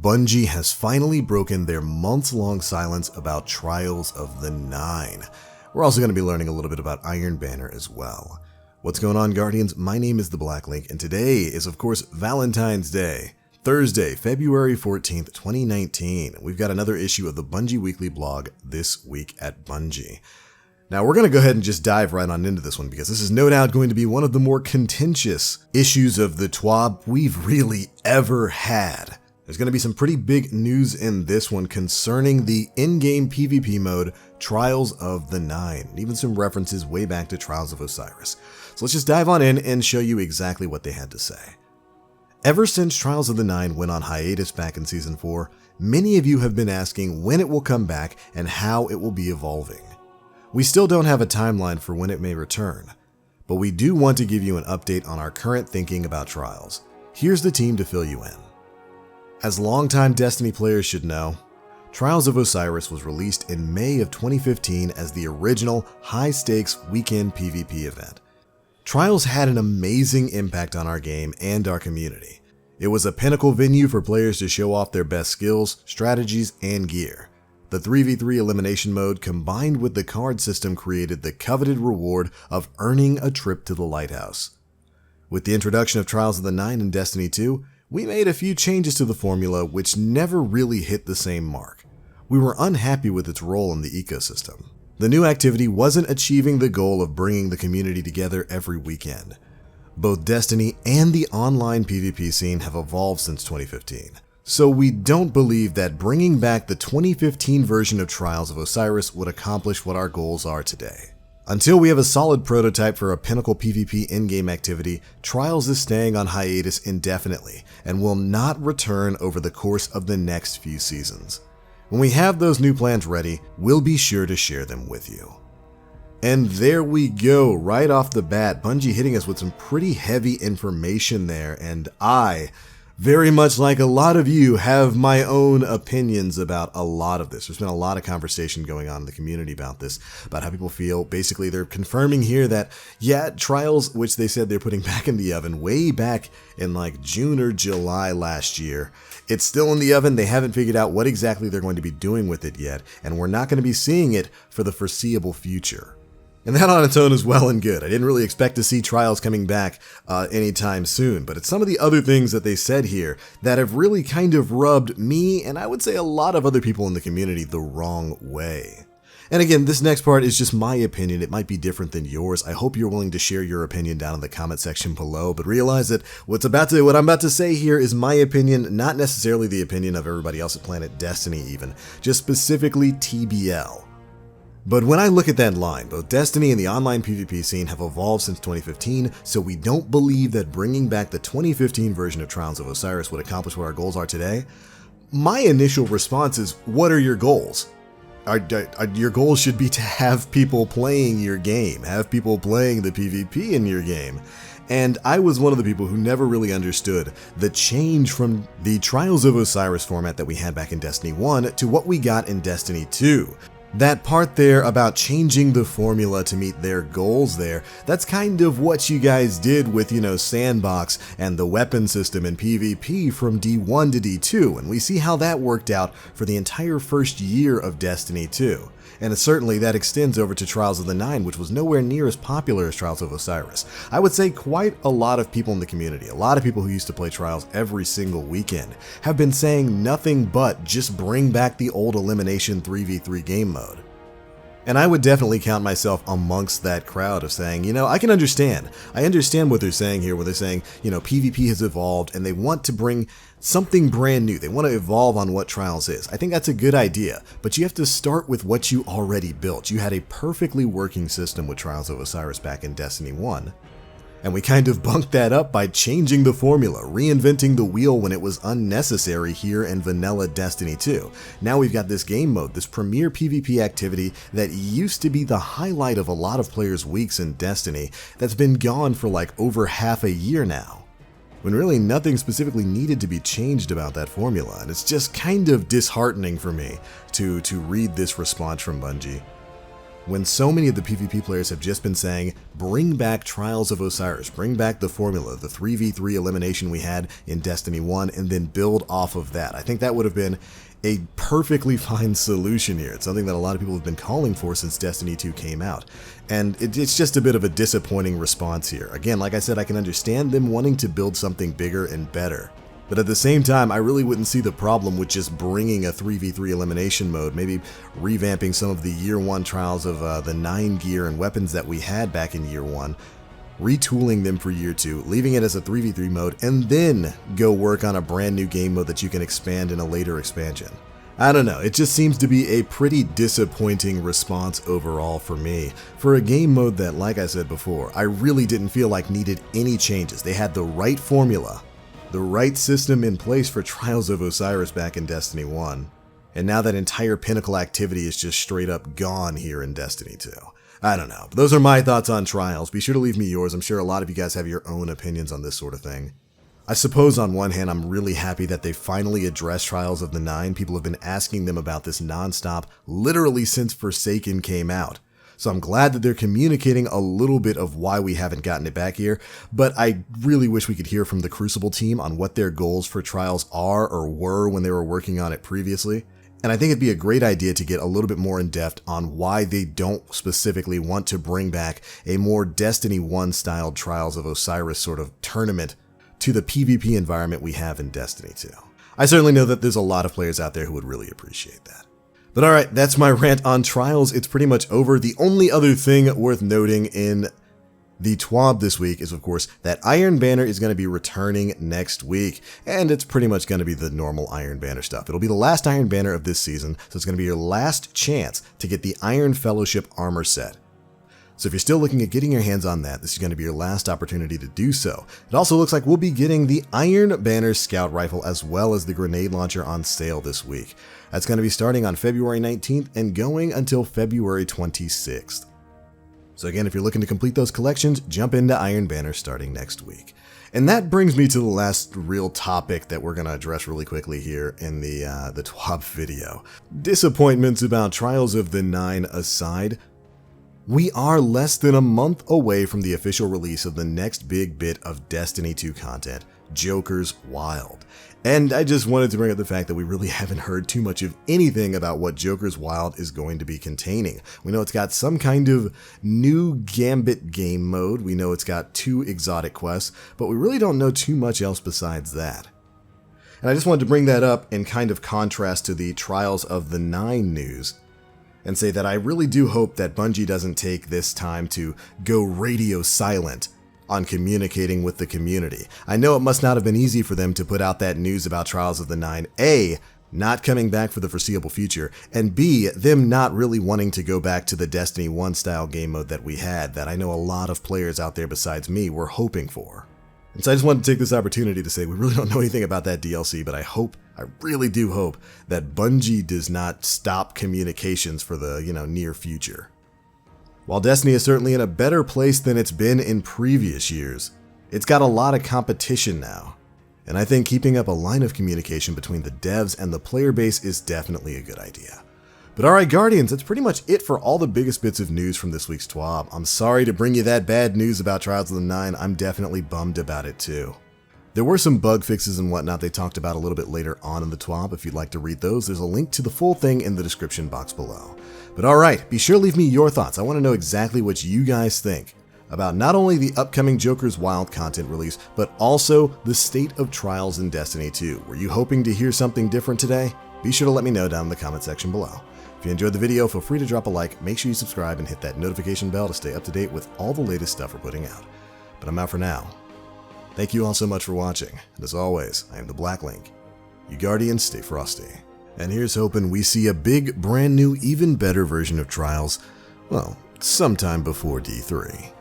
Bungie has finally broken their months-long silence about Trials of the Nine. We're also going to be learning a little bit about Iron Banner as well. What's going on, Guardians? My name is the Black Link, and today is, of course, Valentine's Day. Thursday, February 14th, 2019. We've got another issue of the Bungie Weekly blog this week at Bungie. Now, we're going to go ahead and just dive right on into this one because this is no doubt going to be one of the more contentious issues of the TWAB we've really ever had. There's going to be some pretty big news in this one concerning the in-game PvP mode, Trials of the Nine, and even some references way back to Trials of Osiris. So let's just dive on in and show you exactly what they had to say. Ever since Trials of the Nine went on hiatus back in Season 4, many of you have been asking when it will come back and how it will be evolving. We still don't have a timeline for when it may return, but we do want to give you an update on our current thinking about Trials. Here's the team to fill you in. As longtime Destiny players should know, Trials of Osiris was released in May of 2015 as the original high-stakes weekend PvP event. Trials had an amazing impact on our game and our community. It was a pinnacle venue for players to show off their best skills, strategies, and gear. The 3v3 elimination mode combined with the card system created the coveted reward of earning a trip to the lighthouse. With the introduction of Trials of the Nine in Destiny 2, we made a few changes to the formula which never really hit the same mark. We were unhappy with its role in the ecosystem. The new activity wasn't achieving the goal of bringing the community together every weekend. Both Destiny and the online PvP scene have evolved since 2015. So we don't believe that bringing back the 2015 version of Trials of Osiris would accomplish what our goals are today. Until we have a solid prototype for a pinnacle PvP in-game activity, Trials is staying on hiatus indefinitely and will not return over the course of the next few seasons. When we have those new plans ready, we'll be sure to share them with you. And there we go, right off the bat, Bungie hitting us with some pretty heavy information there, and I, very much like a lot of you, have my own opinions about a lot of this. There's been a lot of conversation going on in the community about this, about how people feel. Basically, they're confirming here that, yeah, Trials, which they said they're putting back in the oven way back in like June or July last year, it's still in the oven. They haven't figured out what exactly they're going to be doing with it yet, and we're not going to be seeing it for the foreseeable future. And that on its own is well and good. I didn't really expect to see Trials coming back anytime soon, but it's some of the other things that they said here that have really kind of rubbed me, and I would say a lot of other people in the community, the wrong way. And again, this next part is just my opinion. It might be different than yours. I hope you're willing to share your opinion down in the comment section below, but realize that what I'm about to say here is my opinion, not necessarily the opinion of everybody else at Planet Destiny even, just specifically TBL. But when I look at that line, both Destiny and the online PvP scene have evolved since 2015, so we don't believe that bringing back the 2015 version of Trials of Osiris would accomplish what our goals are today. My initial response is, what are your goals? Your goals should be to have people playing your game, have people playing the PvP in your game. And I was one of the people who never really understood the change from the Trials of Osiris format that we had back in Destiny 1 to what we got in Destiny 2. That part there about changing the formula to meet their goals there, that's kind of what you guys did with, Sandbox and the weapon system in PvP from D1 to D2, and we see how that worked out for the entire first year of Destiny 2. And certainly that extends over to Trials of the Nine, which was nowhere near as popular as Trials of Osiris. I would say quite a lot of people in the community, a lot of people who used to play Trials every single weekend, have been saying nothing but just bring back the old elimination 3v3 game mode. And I would definitely count myself amongst that crowd of saying, I can understand. I understand what they're saying here, where they're saying, PvP has evolved and they want to bring something brand new. They want to evolve on what Trials is. I think that's a good idea, but you have to start with what you already built. You had a perfectly working system with Trials of Osiris back in Destiny 1. And we kind of bunked that up by changing the formula, reinventing the wheel when it was unnecessary here in vanilla Destiny 2. Now we've got this game mode, this premier PvP activity that used to be the highlight of a lot of players' weeks in Destiny that's been gone for like over half a year now, when really nothing specifically needed to be changed about that formula. And it's just kind of disheartening for me to read this response from Bungie. when so many of the PvP players have just been saying, bring back Trials of Osiris, bring back the formula, the 3v3 elimination we had in Destiny 1, and then build off of that. I think that would have been a perfectly fine solution here. It's something that a lot of people have been calling for since Destiny 2 came out. And it's just a bit of a disappointing response here. Again, like I said, I can understand them wanting to build something bigger and better. But at the same time, I really wouldn't see the problem with just bringing a 3v3 elimination mode, maybe revamping some of the Year 1 trials of the 9 gear and weapons that we had back in Year 1, retooling them for Year 2, leaving it as a 3v3 mode, and then go work on a brand new game mode that you can expand in a later expansion. I don't know, it just seems to be a pretty disappointing response overall for me, for a game mode that, like I said before, I really didn't feel like needed any changes. They had the right formula, the right system in place for Trials of Osiris back in Destiny 1, and now that entire pinnacle activity is just straight up gone here in Destiny 2. I don't know, but those are my thoughts on Trials. Be sure to leave me yours. I'm sure a lot of you guys have your own opinions on this sort of thing. I suppose on one hand, I'm really happy that they finally addressed Trials of the 9. People have been asking them about this nonstop, literally since Forsaken came out. So I'm glad that they're communicating a little bit of why we haven't gotten it back here, but I really wish we could hear from the Crucible team on what their goals for Trials are or were when they were working on it previously. And I think it'd be a great idea to get a little bit more in depth on why they don't specifically want to bring back a more Destiny 1 styled Trials of Osiris sort of tournament to the PvP environment we have in Destiny 2. I certainly know that there's a lot of players out there who would really appreciate that. But alright, that's my rant on Trials. It's pretty much over. The only other thing worth noting in the TWAB this week is, of course, that Iron Banner is going to be returning next week, and it's pretty much going to be the normal Iron Banner stuff. It'll be the last Iron Banner of this season, so it's going to be your last chance to get the Iron Fellowship armor set. So if you're still looking at getting your hands on that, this is going to be your last opportunity to do so. It also looks like we'll be getting the Iron Banner Scout Rifle as well as the Grenade Launcher on sale this week. That's going to be starting on February 19th and going until February 26th. So again, if you're looking to complete those collections, jump into Iron Banner starting next week. And that brings me to the last real topic that we're going to address really quickly here in the TWAB video. Disappointments about Trials of the 9 aside, we are less than a month away from the official release of the next big bit of Destiny 2 content, Joker's Wild. And I just wanted to bring up the fact that we really haven't heard too much of anything about what Joker's Wild is going to be containing. We know it's got some kind of new Gambit game mode, we know it's got 2 exotic quests, but we really don't know too much else besides that. And I just wanted to bring that up in kind of contrast to the Trials of the 9 news, and say that I really do hope that Bungie doesn't take this time to go radio silent on communicating with the community. I know it must not have been easy for them to put out that news about Trials of the 9, A, not coming back for the foreseeable future, and B, them not really wanting to go back to the Destiny 1 style game mode that we had, that I know a lot of players out there besides me were hoping for. And so I just wanted to take this opportunity to say we really don't know anything about that DLC, but I really do hope that Bungie does not stop communications for the, near future. While Destiny is certainly in a better place than it's been in previous years, it's got a lot of competition now. And I think keeping up a line of communication between the devs and the player base is definitely a good idea. But alright Guardians, that's pretty much it for all the biggest bits of news from this week's TWAB. I'm sorry to bring you that bad news about Trials of the 9, I'm definitely bummed about it too. There were some bug fixes and whatnot they talked about a little bit later on in the TWAB. If you'd like to read those, there's a link to the full thing in the description box below. But alright, be sure to leave me your thoughts. I want to know exactly what you guys think about not only the upcoming Joker's Wild content release, but also the state of Trials in Destiny 2. Were you hoping to hear something different today? Be sure to let me know down in the comment section below. If you enjoyed the video, feel free to drop a like, make sure you subscribe, and hit that notification bell to stay up to date with all the latest stuff we're putting out. But I'm out for now. Thank you all so much for watching, and as always, I am the Black Link. You Guardians, stay frosty. And here's hoping we see a big, brand new, even better version of Trials, well, sometime before D3.